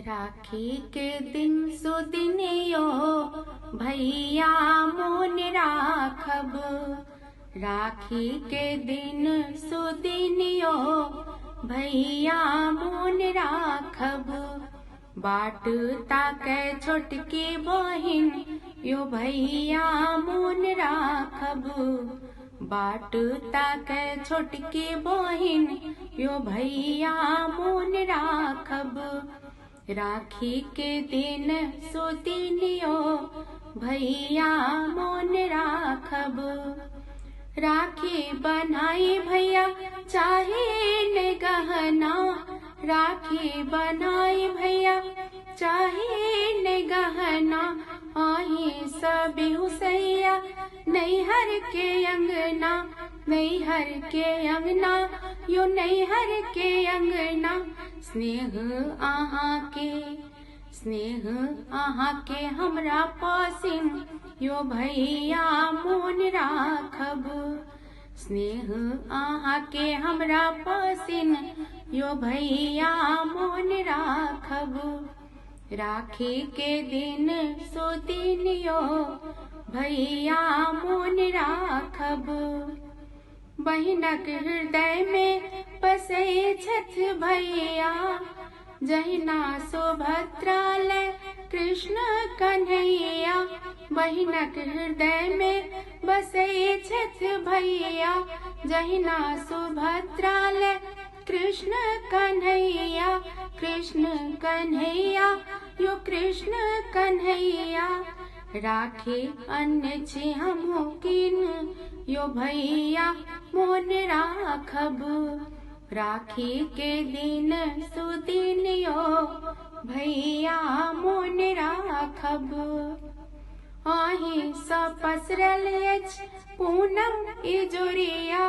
राखी के दिन सुदिनियो भैया मोन राखब। राखी के दिन सुदिनियो भैया मोन राखब। बाट ताकै छोटकी बहिन यो भैया मोन राखब। बाट ताकै छोटकी बहिन यो भैया मोन राखब। राखी के दिन सुदिनियो भैया मोन राखब। राखी बनाई भैया चाहे न गहना। राखी बनाई भैया चाहे न गहना। आही सभी हुसैया नैहर के अंगना। नैहर के अंगना यो नैहर के अंगना। स्नेह आहा के हमरा पासिन यो भैया मोन राखब। स्नेह आहा के हमरा पासिन यो भैया मोन राखब। राखी के दिन सुदिनियो भैया मोन राखब। बहिनक हृदय में बसै छथि भैया। जहिना सुभद्रा लै कृष्ण कन्हैया। बहिनक हृदय में बसै छथि भैया। जहिना सुभद्रा लै कृष्ण कन्हैया। कृष्ण कन्हैया यो कृष्ण कन्हैया। राखी अन्न छी हमहु किन यो भैया मोन राखब। राखी के दिन सुदिनियो भैया मोन राखब। आही सँ पसरल अछि पूनम इजोरिया।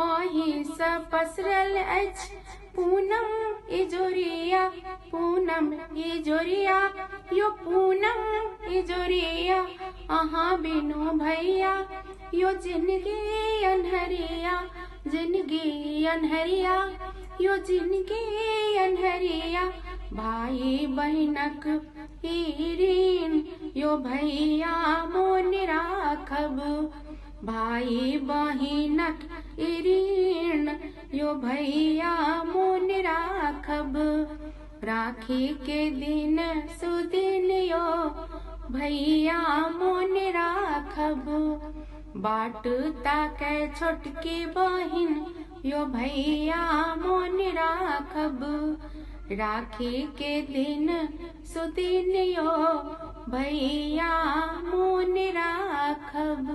आही सँ पसरल अछि पूनम इजोरिया। पूनम इजोरिया यो पूनम इजोरिया। अहाँ बिनु भैया यो जिंदगी अनहरिया। जिंदगी अनहरिया यो जिंदगी अनहरिया। भाई बहिनक ई ऋण यो भैया मोन राखब। भाई बहिनक ई ऋण यो भैया मोन राखब। राखी के दिन सुदिनियो भैया मोन राखब। बाट ताकै छोटकी बहिन यो भैया मोन राखब। राखी के दिन सुदिनियो भैया मोन राखब।